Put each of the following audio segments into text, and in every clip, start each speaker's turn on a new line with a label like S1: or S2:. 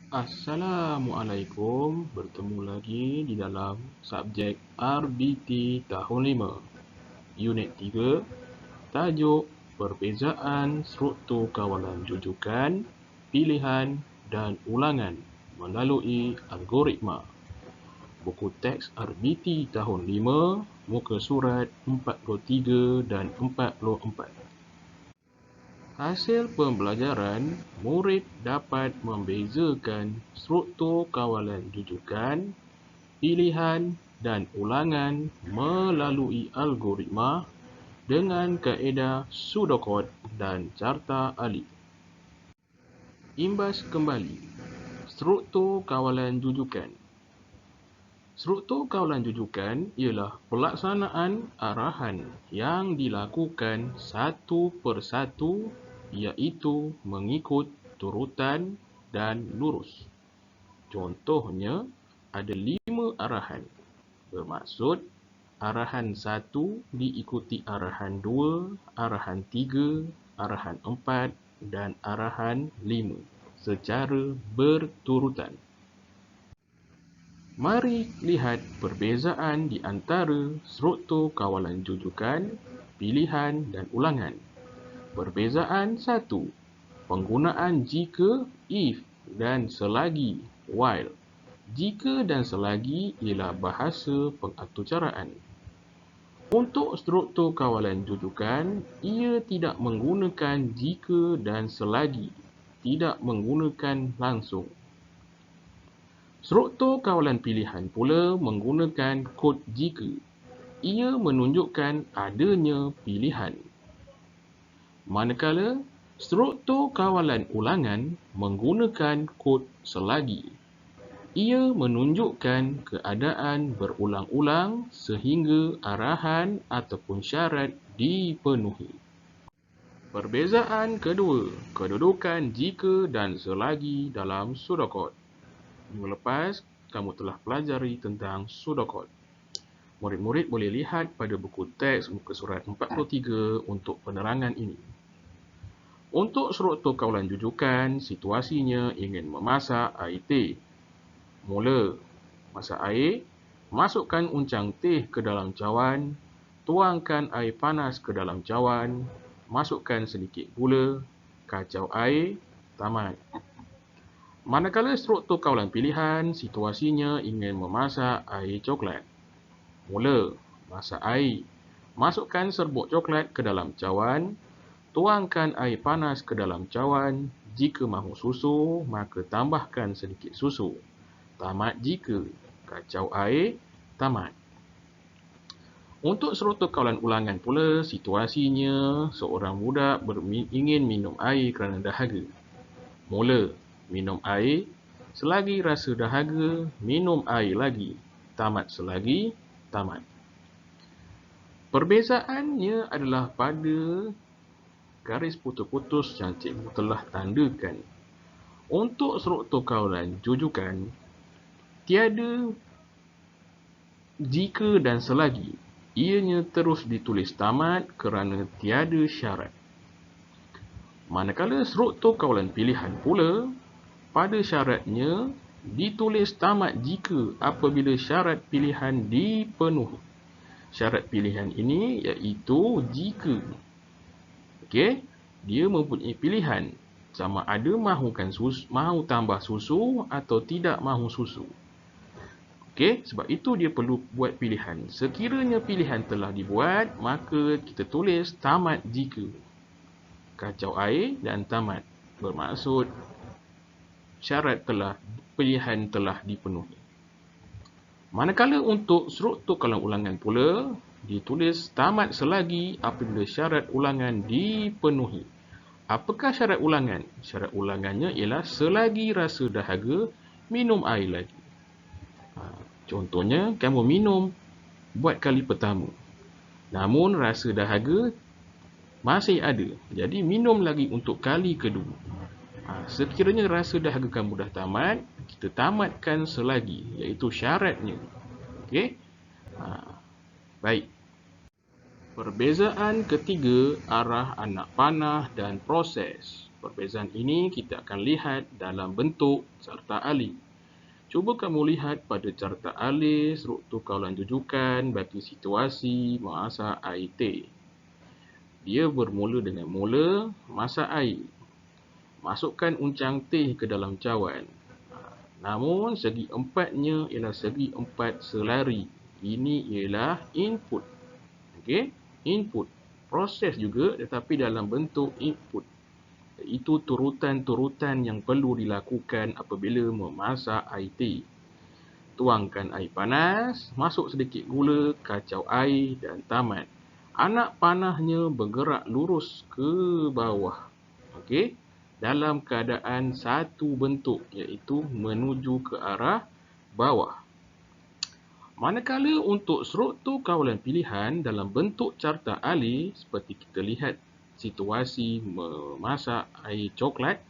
S1: Assalamualaikum, bertemu lagi di dalam subjek RBT tahun 5, Unit 3, tajuk Perbezaan Struktur Kawalan Jujukan, Pilihan dan Ulangan melalui Algoritma. Buku teks RBT tahun 5, muka surat 43 dan 44. Hasil pembelajaran, murid dapat membezakan struktur kawalan jujukan, pilihan dan ulangan melalui algoritma dengan kaedah pseudocode dan carta alif. Imbas kembali, struktur kawalan jujukan. Struktur kawalan jujukan ialah pelaksanaan arahan yang dilakukan satu persatu, iaitu mengikut turutan dan lurus. Contohnya, ada 5 arahan. Bermaksud, arahan 1 diikuti arahan 2, arahan 3, arahan 4 dan arahan 5 secara berturutan. Mari lihat perbezaan di antara struktur kawalan jujukan, pilihan dan ulangan. Perbezaan 1. Penggunaan jika, if dan selagi, while. Jika dan selagi ialah bahasa pengaturcaraan. Untuk struktur kawalan jujukan, ia tidak menggunakan jika dan selagi, tidak menggunakan langsung. Struktur kawalan pilihan pula menggunakan kod jika. Ia menunjukkan adanya pilihan. Manakala, struktur kawalan ulangan menggunakan kod selagi. Ia menunjukkan keadaan berulang-ulang sehingga arahan ataupun syarat dipenuhi. Perbezaan kedua, kedudukan jika dan selagi dalam pseudocode. Minggu lepas, kamu telah pelajari tentang pseudocode. Murid-murid boleh lihat pada buku teks muka surat 43 untuk penerangan ini. Untuk struktur kawalan jujukan, situasinya ingin memasak air teh. Mula, masak air, masukkan uncang teh ke dalam cawan, tuangkan air panas ke dalam cawan, masukkan sedikit gula, kacau air, tamat. Manakala struktur kawalan pilihan, situasinya ingin memasak air coklat. Mula, masak air. Masukkan serbuk coklat ke dalam cawan. Tuangkan air panas ke dalam cawan. Jika mahu susu, maka tambahkan sedikit susu. Tamat jika. Kacau air, tamat. Untuk struktur kawalan ulangan pula, situasinya seorang budak ingin minum air kerana dahaga. Mula, minum air. Selagi rasa dahaga, minum air lagi. Tamat selagi, tamat. Perbezaannya adalah pada garis putus-putus yang cikgu telah tandakan. Untuk struktur kawalan jujukan, tiada jika dan selagi. Ianya terus ditulis tamat kerana tiada syarat. Manakala struktur kawalan pilihan pula, pada syaratnya ditulis tamat jika apabila syarat pilihan dipenuhi. Syarat pilihan ini iaitu jika. Okey, dia mempunyai pilihan sama ada mahu tambah susu atau tidak mahu susu. Okey, sebab itu dia perlu buat pilihan. Sekiranya pilihan telah dibuat, maka kita tulis tamat jika. Kacau air dan tamat. Bermaksud pilihan telah dipenuhi. Manakala untuk struktur kawalan ulangan pula, ditulis tamat selagi apabila syarat ulangan dipenuhi. Apakah syarat ulangan? Syarat ulangannya ialah selagi rasa dahaga, minum air lagi. Contohnya, kamu minum buat kali pertama. Namun rasa dahaga masih ada. Jadi minum lagi untuk kali kedua. Sekiranya rasa dahaga kamu dah tamat, kita tamatkan selagi, iaitu syaratnya. Okey? Baik. Perbezaan ketiga, arah anak panah dan proses. Perbezaan ini kita akan lihat dalam bentuk carta alih. Cuba kamu lihat pada carta alih struktur kawalan jujukan bagi situasi memasak air teh. Dia bermula dengan mula masak air. Masukkan uncang teh ke dalam cawan. Namun segi empatnya ialah segi empat selari. Ini ialah input. Okey, input. Proses juga tetapi dalam bentuk input. Iaitu turutan-turutan yang perlu dilakukan apabila memasak air teh. Tuangkan air panas, masuk sedikit gula, kacau air dan tamat. Anak panahnya bergerak lurus ke bawah. Okey, dalam keadaan satu bentuk iaitu menuju ke arah bawah. Manakala untuk struktur kawalan pilihan dalam bentuk carta alih seperti kita lihat situasi memasak air coklat.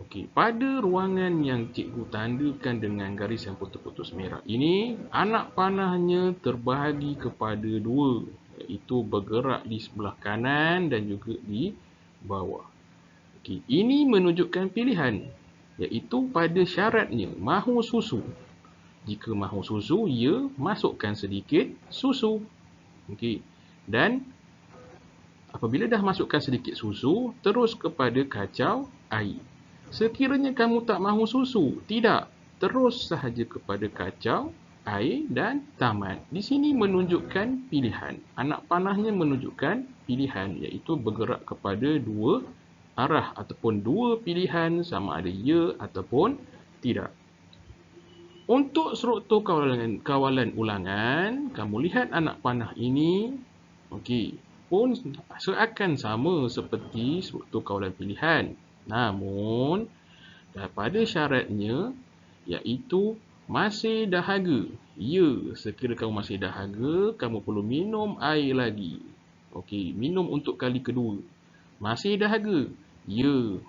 S1: Okey, pada ruangan yang cikgu tandakan dengan garis yang putus-putus merah ini, anak panahnya terbahagi kepada dua, iaitu bergerak di sebelah kanan dan juga di bawah. Okey, ini menunjukkan pilihan, iaitu pada syaratnya mahu susu. Jika mahu susu, ia masukkan sedikit susu. Okey, dan apabila dah masukkan sedikit susu, terus kepada kacau air. Sekiranya kamu tak mahu susu, tidak, terus sahaja kepada kacau air dan tamat. Di sini menunjukkan pilihan. Anak panahnya menunjukkan pilihan, iaitu bergerak kepada dua arah ataupun dua pilihan sama ada ya ataupun tidak. Untuk struktur kawalan ulangan, kamu lihat anak panah ini, okey, pun seakan sama seperti struktur kawalan pilihan. Namun, pada syaratnya, iaitu masih dahaga. Ya, sekiranya kamu masih dahaga, kamu perlu minum air lagi. Okey, minum untuk kali kedua. Masih dahaga. Ya,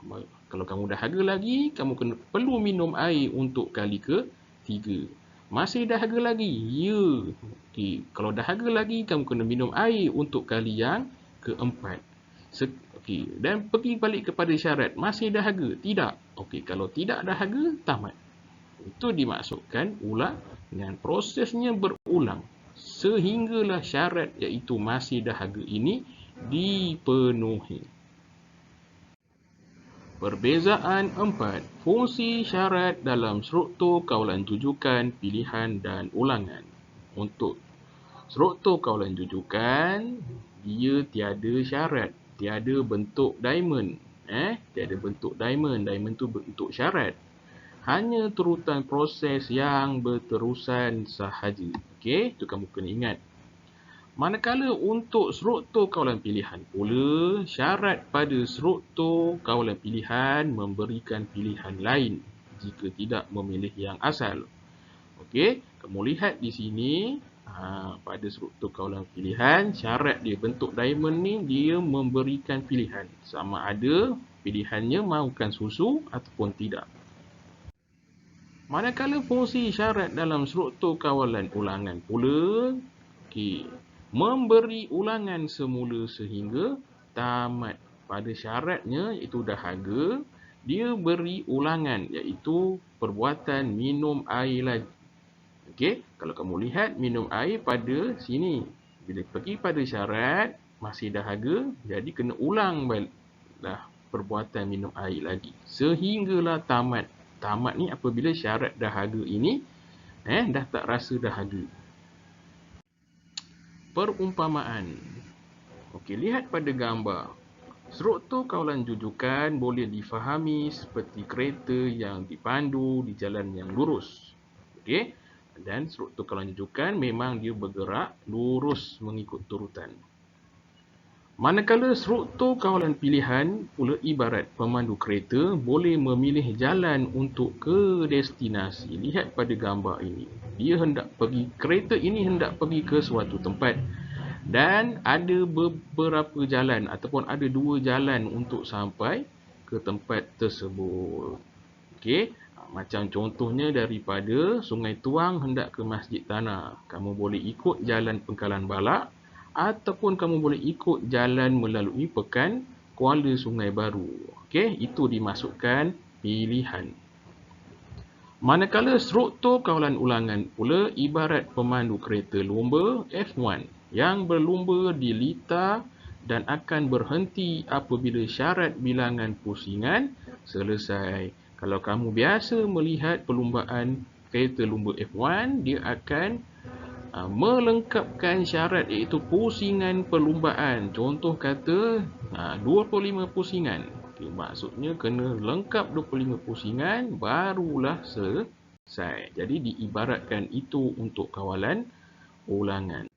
S1: kalau kamu dahaga lagi, kamu perlu minum air untuk kali ketiga. Masih dahaga lagi. Ya. Okey, kalau dahaga lagi, kamu kena minum air untuk kali yang keempat. Okey, dan pergi balik kepada syarat. Masih dahaga? Tidak. Okey, kalau tidak dahaga, tamat. Itu dimaksudkan ulang dengan prosesnya berulang. Sehinggalah syarat iaitu masih dahaga ini dipenuhi. Perbezaan 4. Fungsi syarat dalam struktur kawalan jujukan, pilihan dan ulangan. Untuk struktur kawalan jujukan, dia tiada syarat, tiada bentuk diamond. Tiada bentuk diamond. Diamond tu bentuk syarat. Hanya turutan proses yang berterusan sahaja. Okey, itu kamu kena ingat. Manakala untuk struktur kawalan pilihan pula, syarat pada struktur kawalan pilihan memberikan pilihan lain jika tidak memilih yang asal. Okey, kamu lihat di sini pada struktur kawalan pilihan, syarat dia bentuk diamond ni dia memberikan pilihan. Sama ada pilihannya mahukan susu ataupun tidak. Manakala fungsi syarat dalam struktur kawalan ulangan pula, okey, memberi ulangan semula sehingga tamat. Pada syaratnya iaitu dahaga, dia beri ulangan iaitu perbuatan minum air lagi. Okey, kalau kamu lihat minum air pada sini. Bila pergi pada syarat, masih dahaga, jadi kena ulang balik dah perbuatan minum air lagi. Sehinggalah tamat. Tamat ni apabila syarat dahaga ini dah tak rasa dahaga. Perumpamaan. Okey, lihat pada gambar. Struktur kawalan jujukan boleh difahami seperti kereta yang dipandu di jalan yang lurus. Okey, dan struktur kawalan jujukan memang dia bergerak lurus mengikut turutan. Manakala struktur kawalan pilihan pula ibarat pemandu kereta boleh memilih jalan untuk ke destinasi. Lihat pada gambar ini. Kereta ini hendak pergi ke suatu tempat. Dan ada beberapa jalan ataupun ada dua jalan untuk sampai ke tempat tersebut. Okey, macam contohnya daripada Sungai Tuang hendak ke Masjid Tanah. Kamu boleh ikut jalan Pengkalan Balak ataupun kamu boleh ikut jalan melalui Pekan Kuala Sungai Baru. Okey, itu dimasukkan pilihan. Manakala struktur kawalan ulangan pula ibarat pemandu kereta lumba F1 yang berlumba di litar dan akan berhenti apabila syarat bilangan pusingan selesai. Kalau kamu biasa melihat perlumbaan kereta lumba F1, dia akan melengkapkan syarat iaitu pusingan perlumbaan. Contoh kata 25 pusingan. Okay, maksudnya kena lengkap 25 pusingan barulah selesai. Jadi diibaratkan itu untuk kawalan ulangan.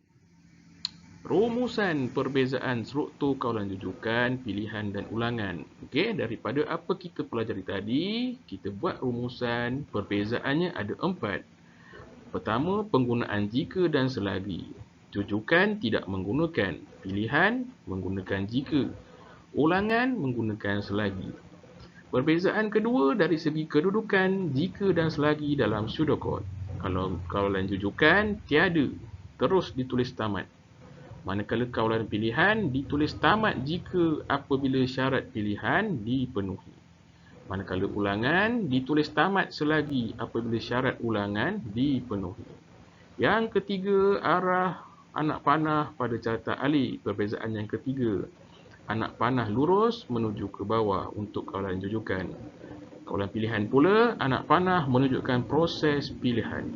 S1: Rumusan perbezaan struktur kawalan rujukan, pilihan dan ulangan. Okey, daripada apa kita pelajari tadi, kita buat rumusan. Perbezaannya ada 4. Pertama, penggunaan jika dan selagi. Rujukan tidak menggunakan. Pilihan menggunakan jika. Ulangan menggunakan selagi. Perbezaan kedua dari segi kedudukan jika dan selagi dalam pseudocode. Kalau kawalan rujukan tiada, terus ditulis tamat. Manakala kawalan pilihan ditulis tamat jika apabila syarat pilihan dipenuhi. Manakala ulangan ditulis tamat selagi apabila syarat ulangan dipenuhi. Yang ketiga, arah anak panah pada carta alik. Perbezaan yang ketiga, anak panah lurus menuju ke bawah untuk kawalan rujukan. Kawalan pilihan pula, anak panah menunjukkan proses pilihan.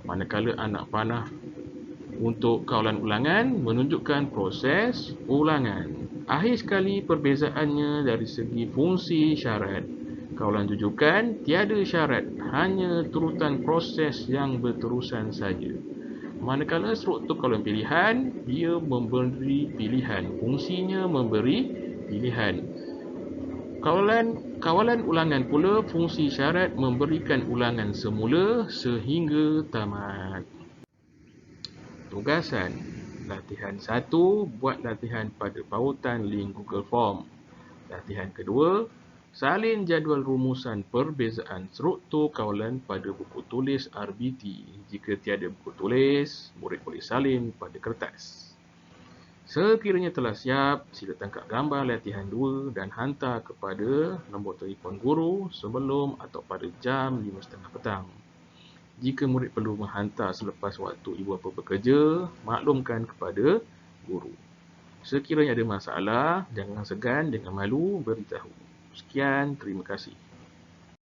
S1: Manakala anak panah untuk kawalan ulangan menunjukkan proses ulangan. Akhir sekali, perbezaannya dari segi fungsi syarat. Kawalan rujukan tiada syarat, hanya turutan proses yang berterusan saja. Manakala struktur kawalan pilihan, dia memberi pilihan. Fungsinya memberi pilihan. Kawalan ulangan pula, fungsi syarat memberikan ulangan semula sehingga tamat. Tugasan. Latihan 1, buat latihan pada pautan link Google Form. Latihan kedua, salin jadual rumusan perbezaan struktur kawalan pada buku tulis RBT. Jika tiada buku tulis, murid boleh salin pada kertas. Sekiranya telah siap, sila tangkap gambar latihan 2 dan hantar kepada nombor telefon guru sebelum atau pada jam 5.30 petang. Jika murid perlu menghantar selepas waktu ibu bapa bekerja, maklumkan kepada guru. Sekiranya ada masalah, jangan segan, jangan malu beritahu. Sekian, terima kasih.